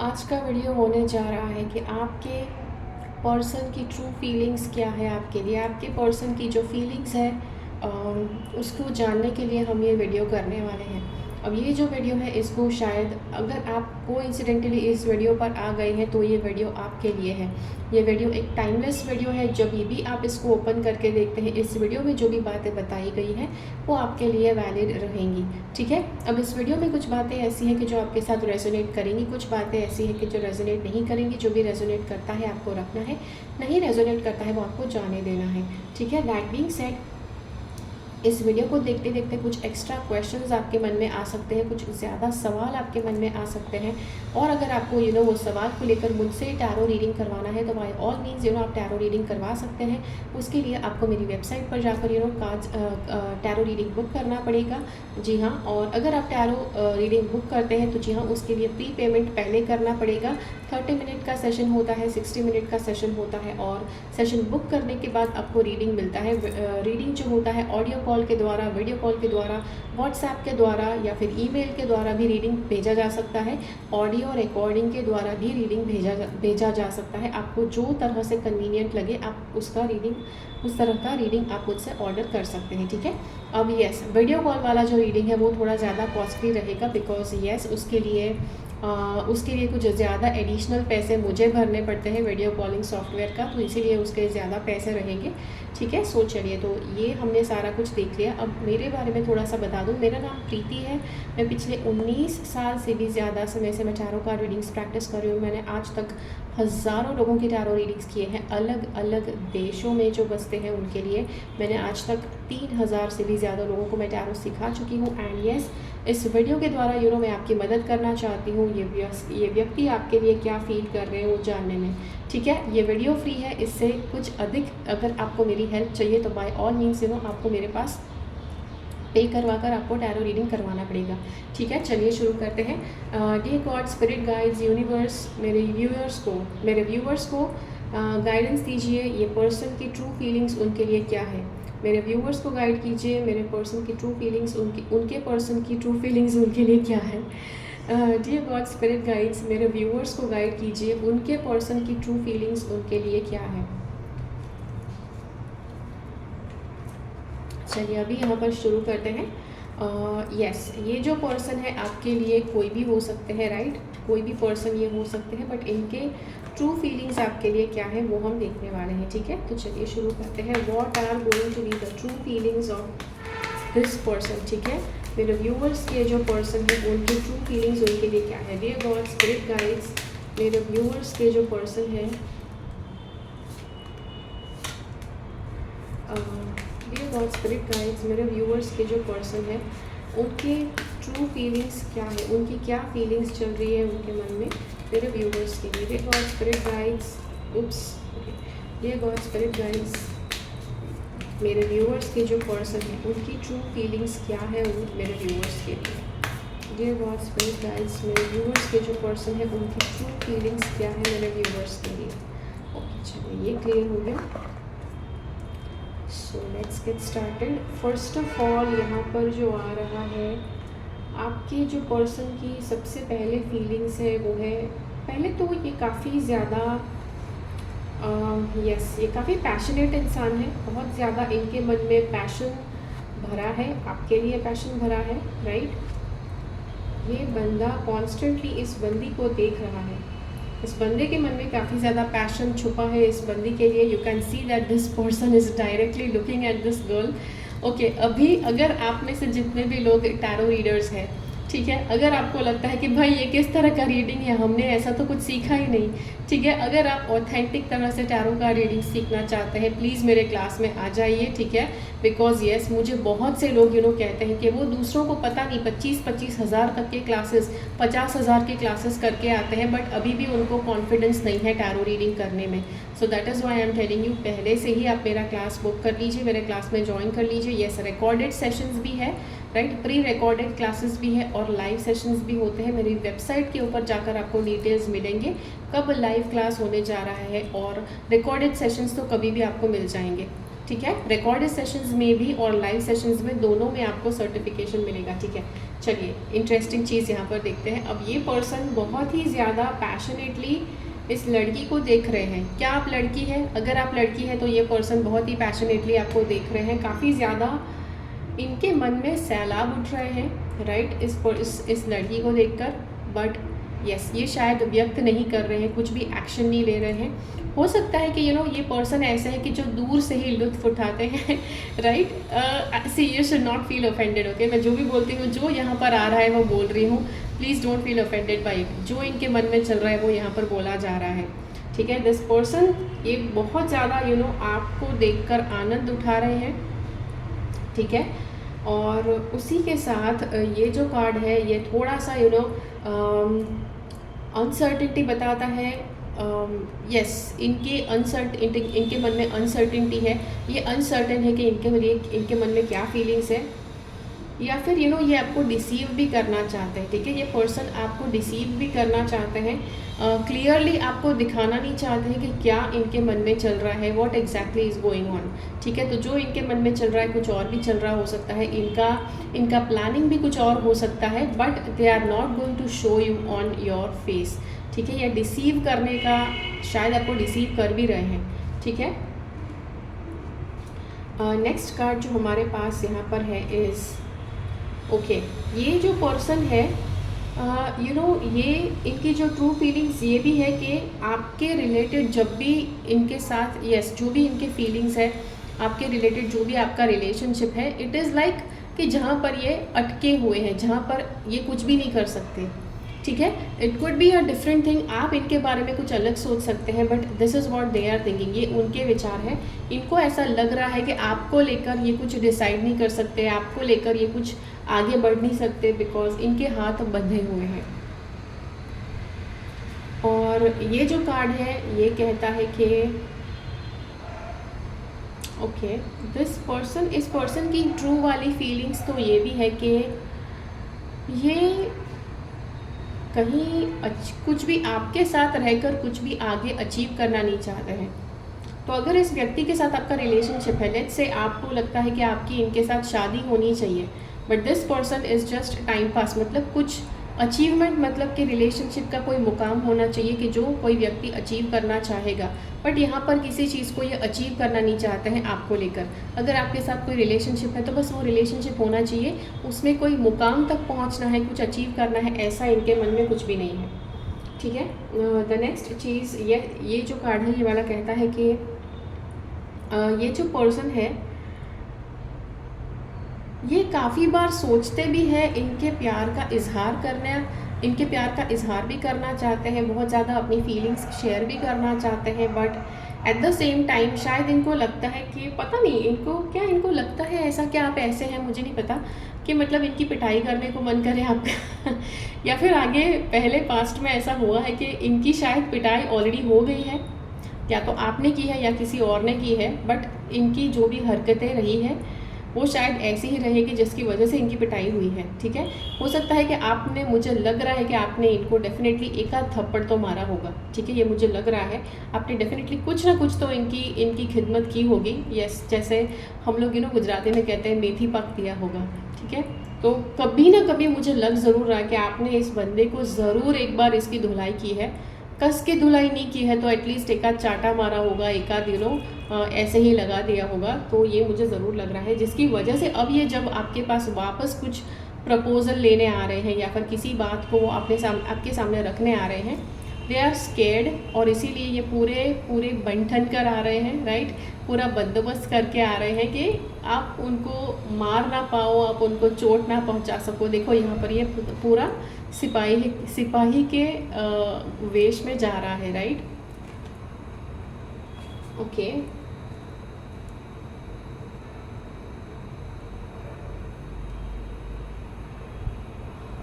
आज का वीडियो होने जा रहा है कि आपके पर्सन की ट्रू फीलिंग्स क्या है आपके लिए। आपके पर्सन की जो फीलिंग्स है उसको जानने के लिए हम ये वीडियो करने वाले हैं। अब ये जो वीडियो है इसको शायद अगर आप कोइंसिडेंटली इस वीडियो पर आ गए हैं तो ये वीडियो आपके लिए है। ये वीडियो एक टाइमलेस वीडियो है। जब भी आप इसको ओपन करके देखते हैं, इस वीडियो में जो भी बातें बताई गई हैं वो आपके लिए वैलिड रहेंगी। ठीक है। अब इस वीडियो में कुछ बातें ऐसी हैं कि जो आपके साथ रेजोनेट करेंगी, कुछ बातें ऐसी हैं कि जो रेजोनेट नहीं करेंगी। जो भी रेजोनेट करता है आपको रखना है, नहीं रेजोनेट करता है वो आपको जाने देना है। ठीक है। दैट बीइंग सेड, इस वीडियो को देखते देखते कुछ एक्स्ट्रा क्वेश्चंस आपके मन में आ सकते हैं, कुछ ज़्यादा सवाल आपके मन में आ सकते हैं। और अगर आपको वो सवाल को लेकर मुझसे टैरो रीडिंग करवाना है तो बाय ऑल मीन्स आप टैरो रीडिंग करवा सकते हैं। उसके लिए आपको मेरी वेबसाइट पर जाकर कार्ड टैरो रीडिंग बुक करना पड़ेगा। जी हाँ। और अगर आप टैरो रीडिंग बुक करते हैं तो जी हाँ, उसके लिए प्री पेमेंट पहले करना पड़ेगा। 30 मिनट का सेशन होता है, 60 मिनट का सेशन होता है और सेशन बुक करने के बाद आपको रीडिंग मिलता है। रीडिंग जो होता है ऑडियो कॉल के द्वारा, वीडियो कॉल के द्वारा, व्हाट्सएप के द्वारा या फिर ईमेल के द्वारा भी रीडिंग भेजा जा सकता है। ऑडियो रिकॉर्डिंग के द्वारा भी रीडिंग भेजा जा सकता है। आपको जो तरह से कन्वीनियंट लगे आप उस तरह का रीडिंग आप मुझसे ऑर्डर कर सकते हैं। ठीक है। अब यस, वीडियो कॉल वाला जो रीडिंग है वो थोड़ा ज़्यादा कॉस्टली रहेगा बिकॉज यस उसके लिए कुछ ज़्यादा एडिशनल पैसे मुझे भरने पड़ते हैं वीडियो कॉलिंग सॉफ्टवेयर का, तो इसीलिए उसके ज़्यादा पैसे रहेंगे। ठीक है। सो चलिए, तो ये हमने सारा कुछ देख लिया। अब मेरे बारे में थोड़ा सा बता दूं। मेरा नाम प्रीति है। मैं पिछले 19 साल से भी ज़्यादा समय से मैं टैरो कार्ड रीडिंग्स प्रैक्टिस कर रही हूँ। मैंने आज तक हज़ारों लोगों की टैरो रीडिंग्स किए हैं, अलग अलग देशों में जो बसते हैं उनके लिए। मैंने आज तक 3000 से भी ज़्यादा लोगों को मैं टैरो सिखा चुकी हूँ। एंड यस, इस वीडियो के द्वारा मैं आपकी मदद करना चाहती हूँ ये व्यक्ति आपके लिए क्या फील कर रहे हैं वो जानने में। ठीक है। ये वीडियो फ्री है, इससे कुछ अधिक अगर आपको मेरी हेल्प चाहिए तो बाय ऑल मीन्स आपको मेरे पास पे करवा कर आपको टैरो रीडिंग करवाना पड़ेगा। ठीक है। चलिए शुरू करते हैं। Dear God, spirit guides, universe, मेरे व्यूअर्स को गाइडेंस दीजिए। ये पर्सन की ट्रू फीलिंग्स उनके लिए क्या है। मेरे व्यूअर्स को गाइड कीजिए। मेरे पर्सन की ट्रू फीलिंग्स उनके पर्सन की ट्रू फीलिंग्स उनके लिए क्या है। डियर गॉड, स्पिरिट गाइड्स, मेरे व्यूअर्स को गाइड कीजिए। उनके पर्सन की ट्रू फीलिंग्स उनके लिए क्या है। चलिए अभी यहाँ पर शुरू करते हैं। यस, ये जो पर्सन है आपके लिए कोई भी हो सकते हैं, राइट। कोई भी पर्सन ये हो सकते हैं, बट इनके ट्रू फीलिंग्स आपके लिए क्या है वो हम देखने वाले हैं। ठीक है। तो चलिए शुरू करते हैं। What are going to be the true feelings of this person. ठीक है। मेरे व्यूअर्स के जो पर्सन है उनकी ट्रू फीलिंग्स उनके लिए क्या है। डियर गॉड, स्पिरिट गाइड्स, मेरे व्यूअर्स के जो पर्सन है डियर गॉड, स्पिरिट गाइड्स, मेरे व्यूअर्स के जो पर्सन है उनके ट्रू फीलिंग्स क्या है, उनकी क्या फीलिंग्स चल रही है उनके मन में मेरे व्यूअर्स के लिए। Dear God, spirit guides, dear God, spirit guides, मेरे व्यूअर्स के जो पर्सन है उनकी ट्रू फीलिंग्स क्या है मेरे व्यूअर्स के लिए। डियर गॉड, स्पिरिट गाइड्स, मेरे व्यूअर्स के जो पर्सन है उनकी ट्रू फीलिंग्स क्या है मेरे व्यूअर्स के लिए। ओके, चलिए ये क्लियर हो गया। So let's get started. First of all यहाँ पर जो आ रहा है आपके जो पर्सन की सबसे पहले फीलिंग्स है वो है, पहले तो ये काफ़ी ज़्यादा यस ये काफ़ी पैशनेट इंसान है। बहुत ज़्यादा इनके मन में पैशन भरा है, आपके लिए पैशन भरा है, राइट। ये बंदा कॉन्स्टेंटली इस बंदी को देख रहा है। इस बंदे के मन में काफ़ी ज़्यादा पैशन छुपा है इस बंदी के लिए। You can see that this person is directly looking at this girl. Okay, अभी अगर आप में से जितने भी लोग टैरो रीडर्स हैं, ठीक है, अगर आपको लगता है कि भाई ये किस तरह का रीडिंग है, हमने ऐसा तो कुछ सीखा ही नहीं, ठीक है, अगर आप ऑथेंटिक तरह से टैरो का रीडिंग सीखना चाहते हैं प्लीज़ मेरे क्लास में आ जाइए। ठीक है। बिकॉज येस, मुझे बहुत से लोग कहते हैं कि वो दूसरों को पता नहीं 25-25 हज़ार तक के क्लासेस, 50,000 के क्लासेस करके आते हैं, बट अभी भी उनको कॉन्फिडेंस नहीं है टैरो रीडिंग करने में। सो that is why I am telling you, पहले से ही आप मेरा क्लास बुक कर लीजिए, मेरे क्लास में ज्वाइन कर लीजिए। येस, रिकॉर्डेड सेशंस भी है, राइट, प्री रिकॉर्डेड क्लासेस भी है और लाइव सेशंस भी होते हैं। मेरी वेबसाइट के ऊपर जाकर आपको डिटेल्स मिलेंगे कब लाइव क्लास होने जा रहा है, और रिकॉर्डेड सेशंस तो कभी भी आपको मिल जाएंगे। ठीक है, रिकॉर्डेड सेशंस में भी और लाइव सेशंस में, दोनों में आपको सर्टिफिकेशन मिलेगा। ठीक है, चलिए इंटरेस्टिंग चीज़ यहाँ पर देखते हैं। अब ये पर्सन बहुत ही ज़्यादा पैशनेटली इस लड़की को देख रहे हैं। क्या आप लड़की हैं? अगर आप लड़की हैं तो ये पर्सन बहुत ही पैशनेटली आपको देख रहे हैं, काफ़ी ज़्यादा इनके मन में सैलाब उठ रहे हैं, राइट, इस लड़की को देखकर। बट यस, ये शायद व्यक्त नहीं कर रहे हैं, कुछ भी एक्शन नहीं ले रहे हैं। हो सकता है कि ये पर्सन ऐसे है कि जो दूर से ही लुत्फ उठाते हैं, right. See you should not feel offended, okay. मैं जो भी बोलती हूँ, जो यहाँ पर आ रहा है वो बोल रही हूँ, please don't feel offended by it. जो इनके मन में चल रहा है वो यहाँ पर बोला जा रहा है। ठीक है, दिस पर्सन ये बहुत ज़्यादा आपको देखकर आनंद उठा रहे हैं। ठीक है, और उसी के साथ ये जो कार्ड है ये थोड़ा सा अनसर्टिनिटी बताता है। यस, इनके मन में अनसर्टिनिटी है। ये अनसर्टेन है कि इनके मन में क्या फीलिंग्स है, या फिर ये आपको डिसीव भी करना चाहते हैं। ठीक है, ये पर्सन आपको डिसीव भी करना चाहते हैं, क्लियरली आपको दिखाना नहीं चाहते हैं कि क्या इनके मन में चल रहा है, what exactly is going on. ठीक है, तो जो इनके मन में चल रहा है कुछ और भी चल रहा हो सकता है, इनका प्लानिंग भी कुछ और हो सकता है, but they are not going to show you on your face. ठीक है, या डिसीव करने का, शायद आपको डिसीव कर भी रहे हैं। ठीक है, नेक्स्ट कार्ड जो हमारे पास यहाँ पर है इज़ ओके। ये जो पर्सन है ये इनकी जो ट्रू फीलिंग्स ये भी है कि आपके रिलेटेड जब भी इनके साथ जो भी इनके फीलिंग्स है आपके रिलेटेड, जो भी आपका रिलेशनशिप है, इट इज़ लाइक कि जहाँ पर ये अटके हुए हैं, जहाँ पर ये कुछ भी नहीं कर सकते। ठीक है, it could be a different thing, आप इनके बारे में कुछ अलग सोच सकते हैं, but this is what they are thinking. ये उनके विचार हैं। इनको ऐसा लग रहा है कि आपको लेकर ये कुछ डिसाइड नहीं कर सकते, आपको लेकर ये कुछ आगे बढ़ नहीं सकते, बिकॉज इनके हाथ बंधे हुए हैं। और ये जो कार्ड है ये कहता है कि ओके, इस पर्सन की ट्रू वाली फीलिंग्स तो ये भी है कि ये कहीं कुछ भी आपके साथ रहकर कुछ भी आगे अचीव करना नहीं चाहते हैं। तो अगर इस व्यक्ति के साथ आपका रिलेशनशिप है, लेट्स से आपको लगता है कि आपकी इनके साथ शादी होनी चाहिए, but this person is just time pass, मतलब कुछ अचीवमेंट, मतलब कि रिलेशनशिप का कोई मुकाम होना चाहिए कि जो कोई व्यक्ति अचीव करना चाहेगा, बट यहाँ पर किसी चीज़ को ये अचीव करना नहीं चाहते हैं आपको लेकर। अगर आपके साथ कोई रिलेशनशिप है तो बस वो रिलेशनशिप होना चाहिए, उसमें कोई मुकाम तक पहुँचना है, कुछ अचीव करना है, ऐसा इनके मन में कुछ भी नहीं है। ठीक है, द नेक्स्ट चीज़ ये जो कार्ड है ये वाला कहता है कि ये जो पर्सन है ये काफ़ी बार सोचते भी हैं, इनके प्यार का इजहार भी करना चाहते हैं, बहुत ज़्यादा अपनी फीलिंग्स शेयर भी करना चाहते हैं, but at the same time शायद इनको लगता है कि पता नहीं इनको लगता है ऐसा, क्या आप ऐसे हैं मुझे नहीं पता, कि मतलब इनकी पिटाई करने को मन करे आपका या फिर आगे पहले पास्ट में ऐसा हुआ है कि इनकी शायद पिटाई ऑलरेडी हो गई है, या तो आपने की है या किसी और ने की है, बट इनकी जो भी हरकतें रही है वो शायद ऐसी ही रहेगी जिसकी वजह से इनकी पिटाई हुई है। ठीक है, हो सकता है कि आपने, मुझे लग रहा है कि आपने इनको डेफिनेटली एक आध थप्पड़ तो मारा होगा। ठीक है, ये मुझे लग रहा है आपने डेफिनेटली कुछ ना कुछ तो इनकी खिदमत की होगी। यस, जैसे हम लोग गुजराती में कहते हैं मेथी पाक दिया होगा। ठीक है, तो कभी ना कभी मुझे लग ज़रूर रहा है कि आपने इस बंदे को ज़रूर एक बार इसकी धुलाई की है, कस के धुलाई नहीं की है तो एटलीस्ट एक आध चाटा मारा होगा, एक आध ऐसे ही लगा दिया होगा। तो ये मुझे ज़रूर लग रहा है, जिसकी वजह से अब ये जब आपके पास वापस कुछ प्रपोज़ल लेने आ रहे हैं या फिर किसी बात को वो आपके सामने रखने आ रहे हैं, दे आर स्केर्ड, और इसीलिए ये पूरे बंठन कर आ रहे हैं, राइट, पूरा बंदोबस्त करके आ रहे हैं कि आप उनको मार ना पाओ, आप उनको चोट ना पहुंचा सको। देखो यहाँ पर ये पूरा सिपाही के वेश में जा रहा है, right. Okay,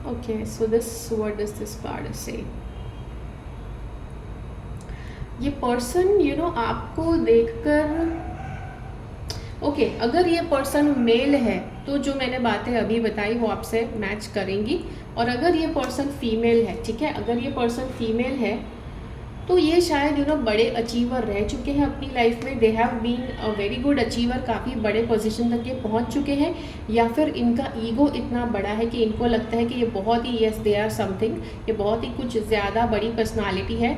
okay, so what does this card से? ये पर्सन आपको देखकर ओके, अगर ये पर्सन मेल है तो जो मैंने बातें अभी बताई वो आपसे मैच करेंगी, और अगर ये पर्सन फीमेल है, ठीक है, अगर ये पर्सन फीमेल है तो ये शायद बड़े अचीवर रह चुके हैं अपनी लाइफ में, they have been a very good achiever, काफ़ी बड़े पोजीशन तक ये पहुंच चुके हैं, या फिर इनका ईगो इतना बड़ा है कि इनको लगता है कि ये बहुत ही यस दे आर समथिंग, ये बहुत ही कुछ ज़्यादा बड़ी पर्सनालिटी है,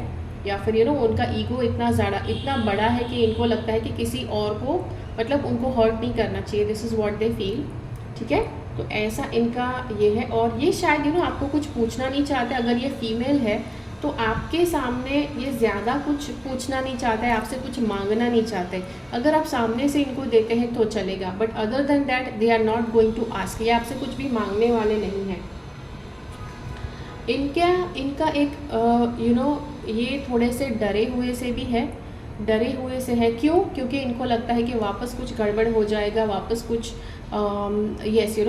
या फिर उनका ईगो इतना बड़ा है कि इनको लगता है कि किसी और को मतलब उनको हर्ट नहीं करना चाहिए, this is what they feel. ठीक है, तो ऐसा इनका ये है। और ये शायद आपको कुछ पूछना नहीं चाहते, अगर ये फीमेल है तो आपके सामने ये ज़्यादा कुछ पूछना नहीं चाहता है, आपसे कुछ मांगना नहीं चाहते। अगर आप सामने से इनको देते हैं तो चलेगा, but other than that they are not going to ask, ये आपसे कुछ भी मांगने वाले नहीं हैं। इनका एक ये थोड़े से डरे हुए से भी है, डरे हुए से है। क्यों? क्योंकि इनको लगता है कि वापस कुछ गड़बड़ हो जाएगा, वापस कुछ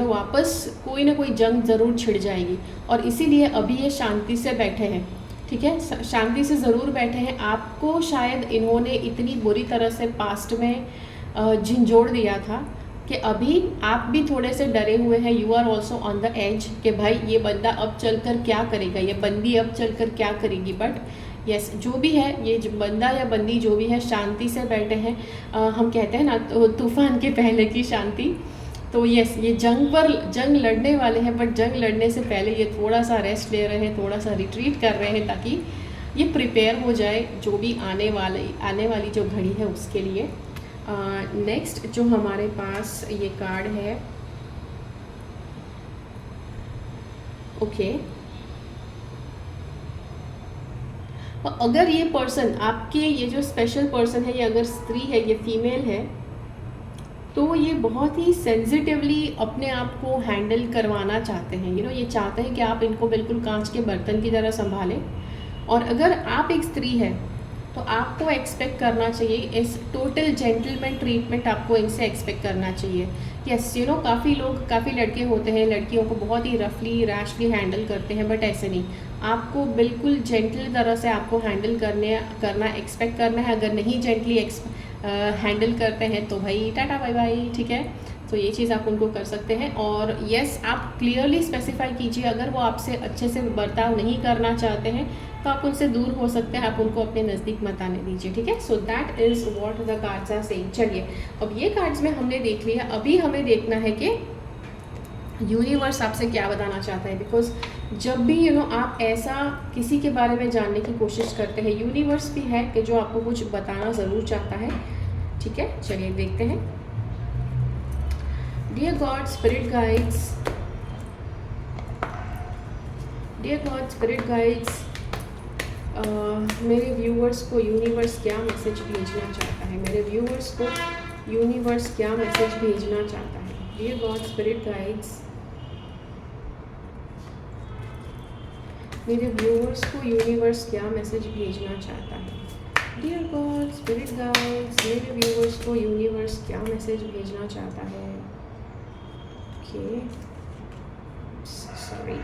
वापस कोई ना कोई जंग ज़रूर छिड़ जाएगी, और इसीलिए अभी ये शांति से बैठे हैं। ठीक है, शांति से ज़रूर बैठे हैं। आपको शायद इन्होंने इतनी बुरी तरह से पास्ट में झिंझोड़ दिया था कि अभी आप भी थोड़े से डरे हुए हैं, you are also on the edge कि भाई ये बंदा अब चलकर क्या करेगा, ये बंदी अब चलकर क्या करेगी। बट यस, जो भी है, ये बंदा या बंदी जो भी है शांति से बैठे हैं। हम कहते हैं ना तूफान के पहले की शांति। तो यस, ये जंग लड़ने वाले हैं, बट जंग लड़ने से पहले ये थोड़ा सा रेस्ट ले रहे हैं, थोड़ा सा रिट्रीट कर रहे हैं, ताकि ये प्रिपेयर हो जाए जो भी आने वाली जो घड़ी है उसके लिए। नेक्स्ट जो हमारे पास ये कार्ड है, ओके, अगर ये पर्सन आपके, ये जो स्पेशल पर्सन है, ये अगर स्त्री है, ये फीमेल है, तो ये बहुत ही सेंसिटिवली अपने आप को हैंडल करवाना चाहते हैं। ये चाहते हैं कि आप इनको बिल्कुल कांच के बर्तन की तरह संभालें। और अगर आप एक स्त्री है तो आपको एक्सपेक्ट करना चाहिए, इस टोटल जेंटलमैन ट्रीटमेंट आपको इनसे एक्सपेक्ट करना चाहिए। यस, काफ़ी लड़के होते हैं, लड़कियों को बहुत ही रफली रैशली हैंडल करते हैं, बट ऐसे नहीं, आपको बिल्कुल जेंटल तरह से आपको हैंडल करना एक्सपेक्ट करना है। अगर नहीं जेंटली हैंडल करते हैं तो भाई टाटा बाय बाय। ठीक है, तो ये चीज़ आप उनको कर सकते हैं। और यस, आप क्लियरली स्पेसिफाई कीजिए, अगर वो आपसे अच्छे से बर्ताव नहीं करना चाहते हैं तो आप उनसे दूर हो सकते हैं, आप उनको अपने नज़दीक मत आने दीजिए। ठीक है, so that is what the cards are saying. चलिए, अब ये कार्ड्स में हमने देख लिया, अभी हमें देखना है कि यूनिवर्स आपसे क्या बताना चाहता है। बिकॉज जब भी आप ऐसा किसी के बारे में जानने की कोशिश करते हैं, यूनिवर्स भी है कि जो आपको कुछ बताना ज़रूर चाहता है। ठीक है, चलिए देखते हैं। डियर गॉड स्पिरिट गाइड्स, मेरे व्यूवर्स को यूनिवर्स क्या मैसेज भेजना चाहता है, मेरे व्यूवर्स को यूनिवर्स क्या मैसेज भेजना चाहता है। डियर गॉड स्पिरिट गाइड्स, मेरे व्यूवर्स को यूनिवर्स क्या मैसेज भेजना चाहता है। डियर गॉड स्पिरिट गाइड्स, मेरे व्यूवर्स को यूनिवर्स क्या मैसेज भेजना चाहता है। Okay, sorry.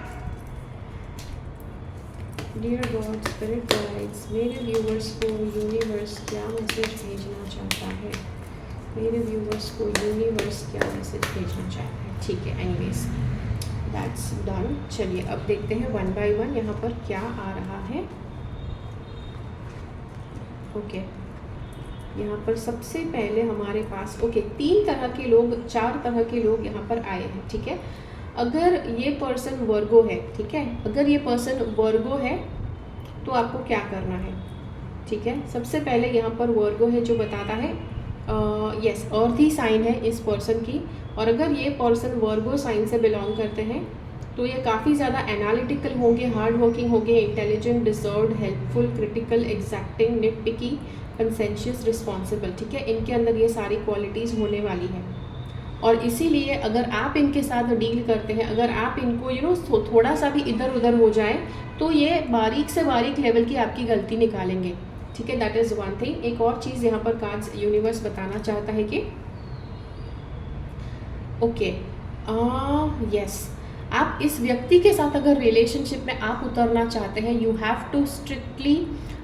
Dear God spirit guides, मेरे व्यूवर्स को यूनिवर्स क्या मैसेज भेजना चाहता है, मेरे व्यूवर्स को यूनिवर्स क्या मैसेज भेजना चाहता है। ठीक है, एनीवेज दैट्स डन। चलिए अब देखते हैं वन बाय वन यहाँ पर क्या आ रहा है। ओके, यहाँ पर सबसे पहले हमारे पास चार तरह के लोग यहाँ पर आए हैं। ठीक है, अगर ये पर्सन वर्गो है, ठीक है, अगर ये पर्सन वर्गो है तो आपको क्या करना है। ठीक है, सबसे पहले यहाँ पर वर्गो है जो बताता है यस, अर्थी साइन है इस पर्सन की। और अगर ये पर्सन वर्गो साइन से बिलोंग करते हैं तो ये काफ़ी ज़्यादा एनालिटिकल होंगे, हार्ड वर्किंग होंगे, intelligent, deserved, helpful, critical, exacting, nitpicky, conscientious, responsible. ठीक है, इनके अंदर ये सारी क्वालिटीज़ होने वाली हैं। और इसीलिए अगर आप इनके साथ डील करते हैं, अगर आप इनको थोड़ा सा भी इधर उधर हो जाए तो ये बारीक से बारीक लेवल की आपकी गलती निकालेंगे। ठीक है, दैट इज़ वन थिंग। एक और चीज़ यहाँ पर कार्ड्स यूनिवर्स बताना चाहता है कि ओके, यस, आप इस व्यक्ति के साथ अगर रिलेशनशिप में आप उतरना चाहते हैं, यू हैव टू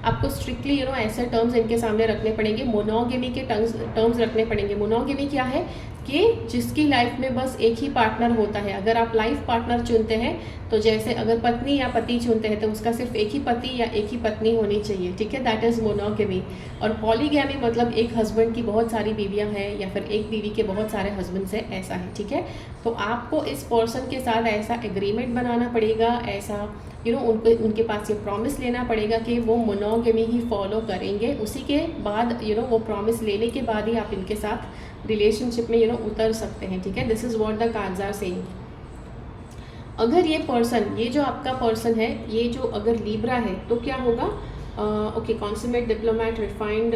आपको स्ट्रिक्टली ऐसे टर्म्स इनके सामने रखने पड़ेंगे, मोनोगेमी के टर्म्स रखने पड़ेंगे। मोनोगेमी क्या है कि जिसकी लाइफ में बस एक ही पार्टनर होता है। अगर आप लाइफ पार्टनर चुनते हैं तो जैसे अगर पत्नी या पति चुनते हैं तो उसका सिर्फ एक ही पति या एक ही पत्नी होनी चाहिए, ठीक है, दैट इज़ मोनोगेमी। और पॉलीगैमी मतलब एक हस्बैंड की बहुत सारी बीवियां हैं या फिर एक बीवी के बहुत सारे हस्बैंड्स हैं, ऐसा है, ठीक है। तो आपको इस पर्सन के साथ ऐसा एग्रीमेंट बनाना पड़ेगा, ऐसा उनके पास ये प्रॉमिस लेना पड़ेगा कि वो मोनोगेमी ही फॉलो करेंगे। उसी के बाद वो प्रॉमिस लेने के बाद ही आप इनके साथ रिलेशनशिप में उतर सकते हैं, ठीक है। This is what the cards are saying. अगर ये पर्सन, ये जो आपका पर्सन है, ये जो अगर लीब्रा है तो क्या होगा? Okay, consummate, diplomat, refined,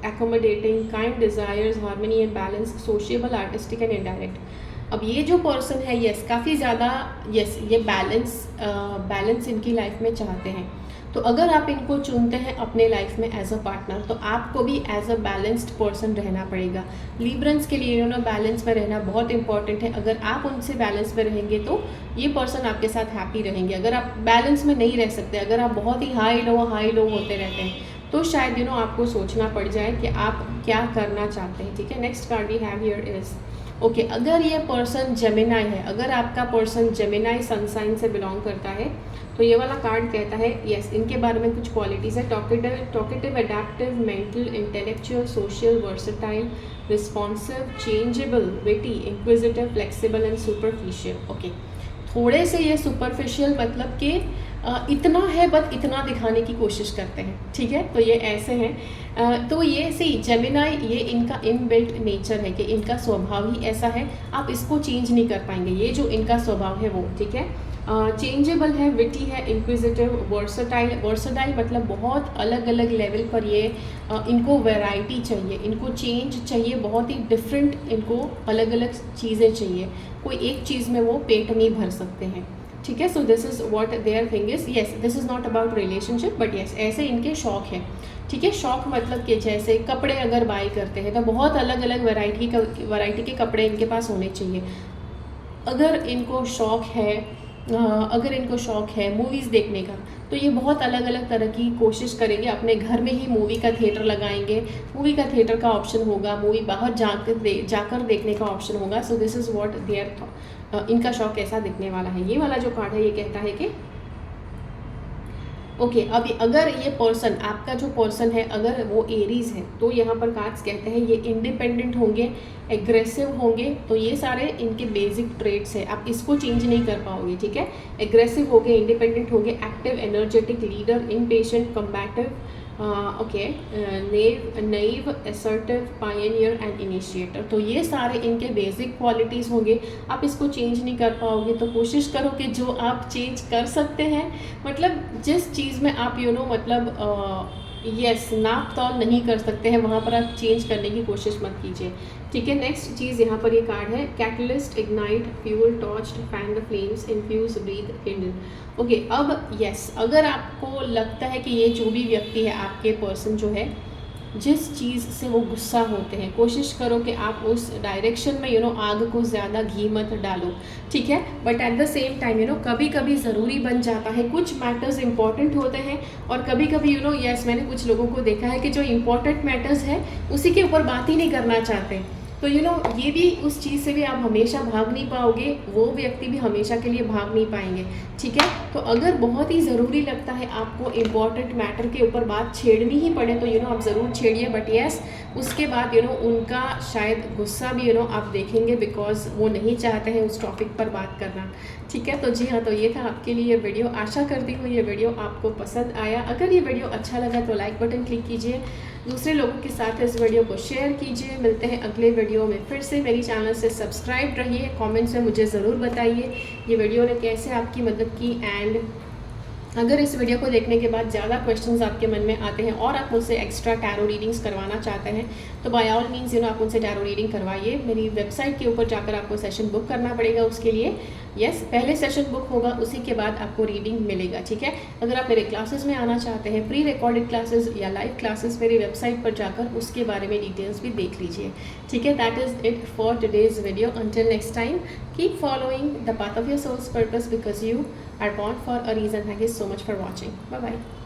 accommodating, kind, desires, harmony and balance, sociable, artistic and indirect. अब ये जो पर्सन है, यस, काफ़ी ज़्यादा ये बैलेंस इनकी लाइफ में चाहते हैं। तो अगर आप इनको चुनते हैं अपने लाइफ में एज अ पार्टनर तो आपको भी एज अ बैलेंस्ड पर्सन रहना पड़ेगा। लीब्रंस के लिए बैलेंस में रहना बहुत इंपॉर्टेंट है। अगर आप उनसे बैलेंस में रहेंगे तो ये पर्सन आपके साथ हैप्पी रहेंगे। अगर आप बैलेंस में नहीं रह सकते, अगर आप बहुत ही हाई लो होते रहते हैं तो शायद आपको सोचना पड़ जाए कि आप क्या करना चाहते हैं, ठीक है। Next card we have here is okay, अगर ये पर्सन जेमिनाई है, अगर आपका पर्सन जेमिनाई सन साइन से बिलोंग करता है तो ये वाला कार्ड कहता है यस, इनके बारे में कुछ क्वालिटीज़ है। Talkative, adaptive, mental, intellectual, social, versatile, responsive, changeable, witty, inquisitive, flexible and superficial. Okay, थोड़े से ये सुपरफिशियल मतलब कि इतना है बट इतना दिखाने की कोशिश करते हैं, ठीक है। तो ये ऐसे हैं। तो ये सही जेमिनाई, ये इनका इनबिल्ट नेचर है कि इनका स्वभाव ही ऐसा है, आप इसको चेंज नहीं कर पाएंगे, ये जो इनका स्वभाव है वो, ठीक है। चेंजेबल है, विटी है, इंक्विजिटिव, वर्सटाइल मतलब बहुत अलग अलग लेवल पर ये इनको वैरायटी चाहिए, इनको चेंज चाहिए, बहुत ही डिफरेंट इनको अलग अलग चीज़ें चाहिए, कोई एक चीज़ में वो पेट नहीं भर सकते हैं, ठीक है। सो this is what there thing is. Yes, this is not about relationship but yes, ऐसे इनके शौक हैं, ठीक है। शौक मतलब कि जैसे कपड़े अगर बाई करते हैं तो बहुत अलग अलग वैरायटी के कपड़े इनके पास होने चाहिए। अगर इनको शौक है मूवीज़ देखने का तो ये बहुत अलग अलग तरह की कोशिश करेंगे, अपने घर में ही मूवी का थिएटर लगाएंगे, मूवी का थिएटर का ऑप्शन होगा, मूवी बाहर जाकर देखने का ऑप्शन होगा। So this is what their इनका शौक ऐसा दिखने वाला है। ये वाला जो कार्ड है ये कहता है कि ओके, अभी अगर ये पर्सन, आपका जो पर्सन है अगर वो एरीज है तो यहाँ पर कार्ड्स कहते हैं ये इंडिपेंडेंट होंगे, एग्रेसिव होंगे। तो ये सारे इनके बेसिक ट्रेड्स है, आप इसको चेंज नहीं कर पाओगे, ठीक है। एग्रेसिव होंगे, इंडिपेंडेंट होंगे, active, energetic, leader, impatient, combative, okay, naive, assertive, pioneer and initiator. तो ये सारे इनके बेसिक क्वालिटीज़ होंगे, आप इसको चेंज नहीं कर पाओगे। तो कोशिश करो कि जो आप चेंज कर सकते हैं, मतलब जिस चीज़ में आप मतलब यस नाप तौल नहीं कर सकते हैं वहाँ पर आप चेंज करने की कोशिश मत कीजिए, ठीक है। नेक्स्ट चीज़ यहाँ पर ये कार्ड है catalyst, ignite, fuel, torch, fan the flames, infuse, breathe, kindle. Okay, अब यस, अगर आपको लगता है कि ये जो भी व्यक्ति है, आपके पर्सन जो है, जिस चीज़ से वो गुस्सा होते हैं, कोशिश करो कि आप उस डायरेक्शन में आग को ज़्यादा घी मत डालो, ठीक है। But at the same time कभी कभी ज़रूरी बन जाता है, कुछ मैटर्स इंपॉर्टेंट होते हैं और कभी कभी यस, मैंने कुछ लोगों को देखा है कि जो इंपॉर्टेंट मैटर्स है उसी के ऊपर बात ही नहीं करना चाहते। तो ये भी उस चीज़ से भी आप हमेशा भाग नहीं पाओगे, वो व्यक्ति भी हमेशा के लिए भाग नहीं पाएंगे, ठीक है। तो अगर बहुत ही ज़रूरी लगता है आपको इम्पॉर्टेंट मैटर के ऊपर बात छेड़नी ही पड़े तो आप ज़रूर छेड़िए। बट यस, उसके बाद उनका शायद गुस्सा भी आप देखेंगे, बिकॉज वो नहीं चाहते हैं उस टॉपिक पर बात करना, ठीक है। तो जी हाँ, तो ये था आपके लिए ये वीडियो। आशा करती हूँ ये वीडियो आपको पसंद आया। अगर ये वीडियो अच्छा लगा तो लाइक बटन क्लिक कीजिए, दूसरे लोगों के साथ इस वीडियो को शेयर कीजिए। मिलते हैं अगले वीडियो में फिर से। मेरी चैनल से सब्सक्राइब रहिए, कमेंट्स में मुझे ज़रूर बताइए ये वीडियो ने कैसे आपकी मदद की। एंड अगर इस वीडियो को देखने के बाद ज़्यादा क्वेश्चंस आपके मन में आते हैं और आप मुझसे एक्स्ट्रा टैरो रीडिंग्स करवाना चाहते हैं तो बाय ऑल मीन्स आप मुझसे टैरो रीडिंग करवाइए। मेरी वेबसाइट के ऊपर जाकर आपको सेशन बुक करना पड़ेगा उसके लिए। यस, पहले सेशन बुक होगा, उसी के बाद आपको रीडिंग मिलेगा, ठीक है। अगर आप मेरे क्लासेस में आना चाहते हैं, प्री रिकॉर्डेड क्लासेस या लाइव क्लासेस, मेरी वेबसाइट पर जाकर उसके बारे में डिटेल्स भी देख लीजिए, ठीक है। That is it for today's video. Until next time, keep following the path of your soul's purpose because you are born for a reason. Thank you so much for watching. Bye bye.